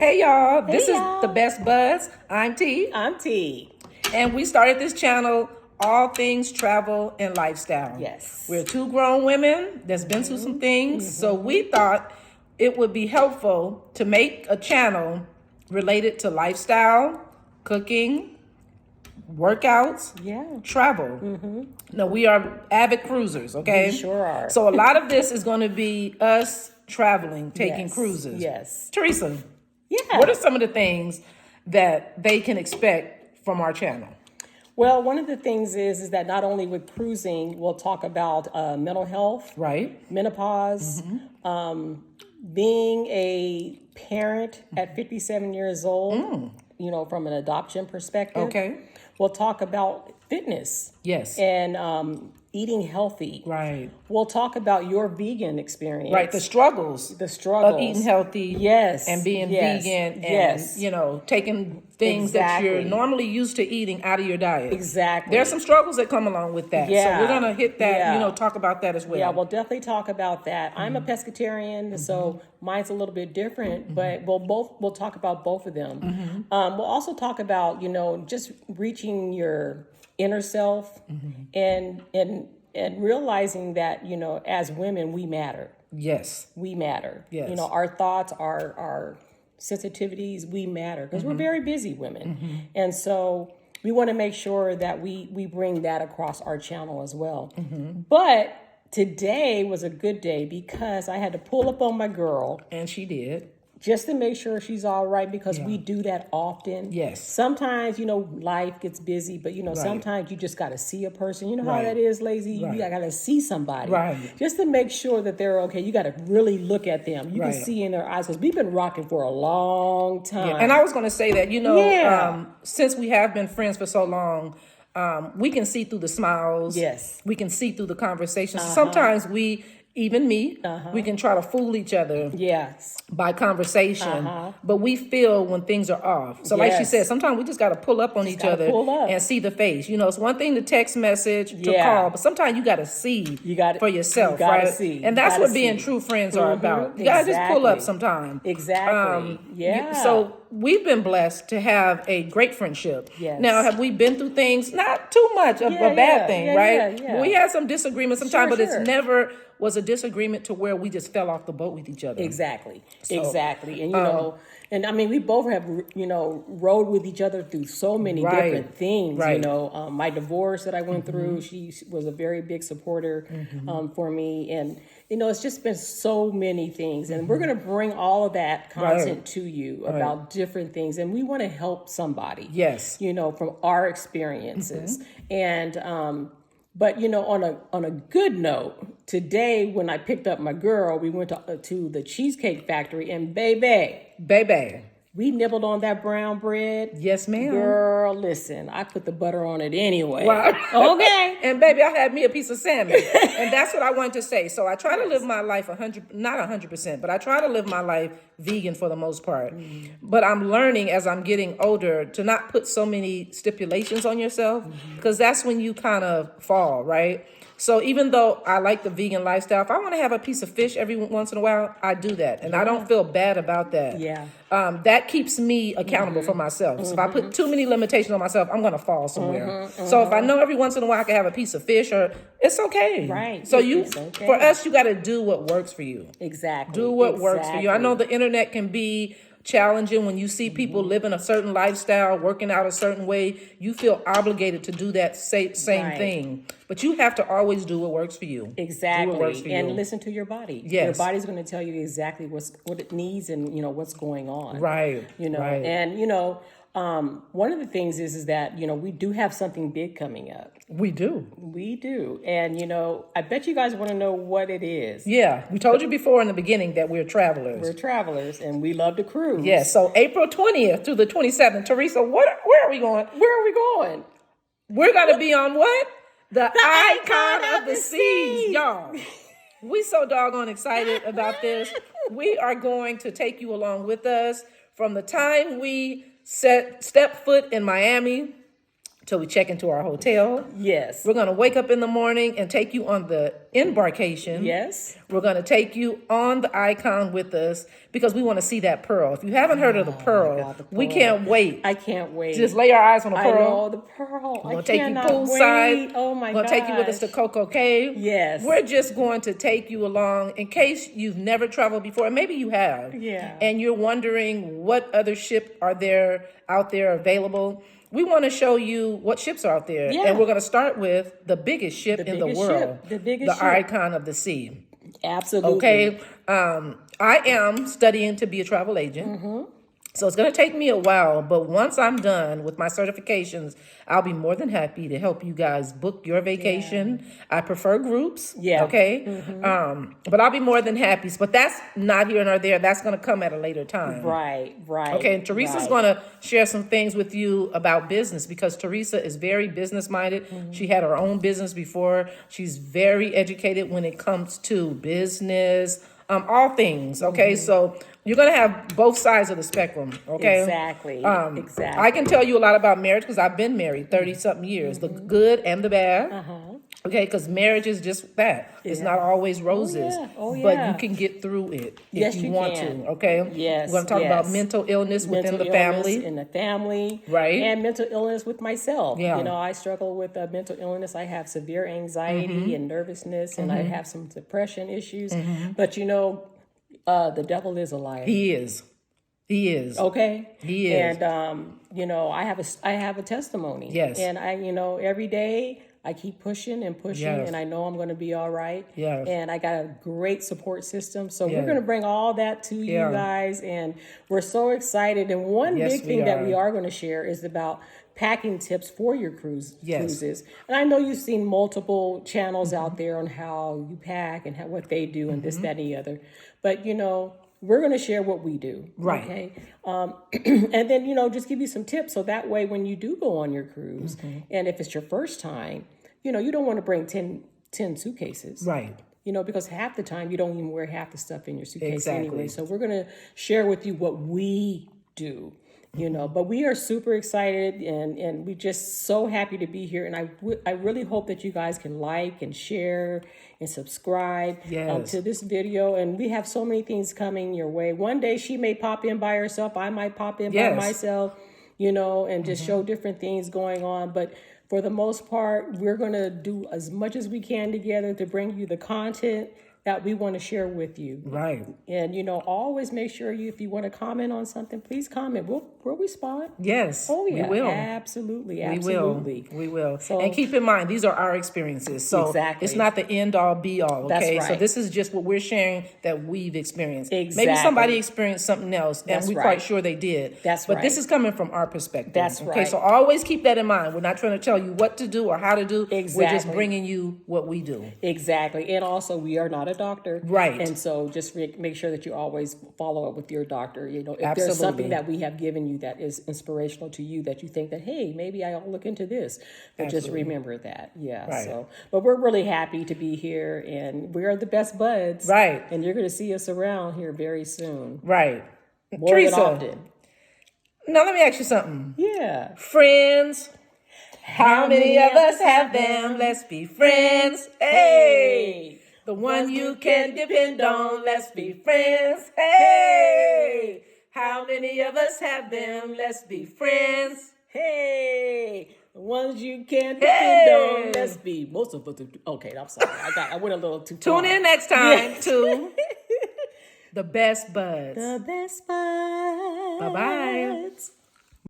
Hey y'all, this Hey is y'all. the Best Buds. I'm T, I'm T. and we started this channel, All Things Travel and Lifestyle. Yes. We're two grown women that's been through some things, so we thought it would be helpful to make a channel related to lifestyle, cooking, workouts, travel. No, we are avid cruisers, okay? We sure are. So a lot of this is going to be us traveling, taking Yes, cruises. yes. Teresa, Yeah. what are some of the things that they can expect from our channel? Well, one of the things is that not only with cruising, we'll talk about mental health, Right? menopause, being a parent at 57 years old, from an adoption perspective. Okay. We'll talk about fitness. Yes. And eating healthy. Right. We'll talk about your vegan experience. Right. The struggles. The struggles. Of eating healthy. Yes. And being yes, vegan. And, yes. Taking things that you're Exactly. normally used to eating out of your diet. Exactly. There's some struggles that come along with that. Yeah. So we're going to hit that, Yeah. talk about that as well. Yeah, we'll definitely talk about that. I'm a pescatarian, so mine's a little bit different, but we'll talk about both of them. We'll also talk about, just reaching your inner self and realizing that, as women, we matter. Yes. We matter. Yes. Our thoughts, our sensitivities, we matter because we're very busy women. And so we want to make sure that we bring that across our channel as well. But today was a good day because I had to pull up on my girl And she did. just to make sure she's all right because we do that often. Yes. Sometimes, life gets busy, but, sometimes you just got to see a person. You know how Right. that is, lazy? You Right. got to see somebody. Right. Just to make sure that they're okay. You got to really look at them. You Right. can see in their eyes because we've been rocking for a long time. Yeah. And I was going to say that, Yeah. since we have been friends for so long, we can see through the smiles. Yes. We can see through the conversations. Sometimes even me, we can try to fool each other Yes. by conversation, but we feel when things are off. So like she Yes. said, sometimes we just got to pull up on each gotta other pull up. and see the face. It's one thing to text message, to Yeah. call, but sometimes you got to see for yourself, you gotta right? see. And You that's gotta what being see. true friends are about. You got to just pull up Exactly. sometime. Exactly. Yeah. So we've been blessed to have a great friendship. Yes. Now, have we been through things? Not too much of Yeah, a bad yeah, thing, yeah, right? yeah, yeah. We had some disagreements sometimes, Sure, but sure. it's never was a disagreement to where we just fell off the boat with each other. Exactly. So, Exactly. And and I mean, we both have rode with each other through so many Right. different things. Right. My divorce that I went through, she was a very big supporter for me, and it's just been so many things. And we're going to bring all of that content to you about different things, and we want to help somebody. Yes. From our experiences, and. But on a good note, today when I picked up my girl, we went to the Cheesecake Factory, and baby, we nibbled on that brown bread. Yes, ma'am. Girl, listen, I put the butter on it anyway. Wow. Okay. And baby, I had me a piece of salmon. And that's what I wanted to say. So I try to live my life not 100%, but I try to live my life vegan for the most part. But I'm learning as I'm getting older to not put so many stipulations on yourself, because that's when you kind of fall, right? So even though I like the vegan lifestyle, if I want to have a piece of fish every once in a while, I do that. And I don't feel bad about that. Yeah. That keeps me accountable for myself. So if I put too many limitations on myself, I'm going to fall somewhere. So if I know every once in a while I can have a piece of fish, or it's okay. Right. So It's okay. for us, you got to do what works for you. Exactly. Do what works for you. I know the internet can be challenging when you see people living a certain lifestyle, working out a certain way. You feel obligated to do that same Right. thing. But you have to always do what works for you. Exactly. Do what works for And you. listen to your body. Yes. Your body's going to tell you exactly what it needs and what's going on. Right. Right. And one of the things is that we do have something big coming up. We do. We do. And I bet you guys want to know what it is. Yeah. We told you before in the beginning that we're travelers. We're travelers and we love to cruise. Yes. So April 20th through the 27th. Teresa, where are we going? Where are we going? We're going to be on what? The icon of the seas, y'all. We so doggone excited about this. We are going to take you along with us from the time we step foot in Miami till we check into our hotel. Yes. We're going to wake up in the morning and take you on the embarkation. Yes. We're going to take you on the Icon with us because we want to see that pearl. If you haven't heard of the pearl, God, the pearl. we can't wait. I can't wait. Just lay our eyes on the I pearl. know the pearl. We're going I to take you cannot poolside. wait. Oh my We're god. going to take you with us to Coco Cave. Yes. We're just going to take you along in case you've never traveled before. And maybe you have. Yeah. And you're wondering what other ships are there out there available. We want to show you what ships are out there. Yeah. And we're going to start with the biggest ship in the biggest world. ship. The biggest The ship. Icon of the Sea. Absolutely. Okay. I am studying to be a travel agent. So it's going to take me a while, but once I'm done with my certifications, I'll be more than happy to help you guys book your vacation. I prefer groups. Yeah. Okay. But I'll be more than happy. But that's not here nor there. That's going to come at a later time. Right. Okay, and Teresa's going to share some things with you about business because Teresa is very business minded. She had her own business before. She's very educated when it comes to business, all things. Okay, so you're going to have both sides of the spectrum. Okay, Exactly. Exactly. I can tell you a lot about marriage because I've been married 30-something years, the good and the bad. Okay, because marriage is just that. It's not always roses, Oh, but yeah. you can get through it Yes, if you you want can. to. Okay. Yes, We're going to talk about yes. mental illness within the Mental family. illness in the family, Right. And mental illness with myself. Yeah. You know, I struggle with mental illness. I have severe anxiety and nervousness, and I have some depression issues. But you know, the devil is a liar. He is. He is. Okay. He is. And you know, I have a testimony. Yes. And every day I keep pushing and pushing, Yes. and I know I'm going to be all right. Yes. And I got a great support system. So Yeah. we're going to bring all that to you Yeah. guys, and we're so excited. And one Yes, big we thing that are. we are going to share is about packing tips for your Yes. cruises. And I know you've seen multiple channels out there on how you pack and what they do and this, that, and the other. But, you know, we're going to share what we do. Right. Okay. And then, you know, just give you some tips. So that way, when you do go on your cruise, and if it's your first time, you know, you don't want to bring 10 suitcases. Right. You know, because half the time you don't even wear half the stuff in your suitcase Exactly. anyway. So we're going to share with you what we do, you know, but we are super excited and we're just so happy to be here. And I really hope that you guys can like and share and subscribe Yes. to this video. And we have so many things coming your way. One day she may pop in by herself. I might pop in Yes. by myself, you know, and just show different things going on. But for the most part, we're going to do as much as we can together to bring you the content that we want to share with you. Right. And, you know, always make sure if you want to comment on something, please comment. We'll respond. Yes. Oh, yeah. We will. Absolutely. We Absolutely. will. We will. So- and keep in mind, these are our experiences. So Exactly. it's not the end all be all. That's Okay. So right. this is just what we're sharing that we've experienced. Maybe Exactly. somebody experienced something else and That's we're right. quite sure they did. That's but this right. is coming from our perspective. That's Okay. right. So always keep that in mind. We're not trying to tell you what to do or how to do. We're just Exactly. bringing you what we do. Exactly. And also, we are not a doctor. Right. And so just make sure that you always follow up with your doctor. You know, if Absolutely. there's something that we have given you that is inspirational to you that you think that, hey, maybe I'll look into this. But just remember that. Yeah. Right. So, but we're really happy to be here and we are the best buds. Right. And you're going to see us around here very soon. Right. More Teresa. than often. Now let me ask you something. Yeah. Friends. How many of us have them? Let's be friends. Hey. The one you can depend on. Let's be friends. Hey. How many of us have them? Let's be friends. Hey, the ones you can depend Hey. on. Let's be. Most of us. Okay, I'm sorry. I went a little too far. Tune in next time to The Best Buds. The best buds. Bye-bye.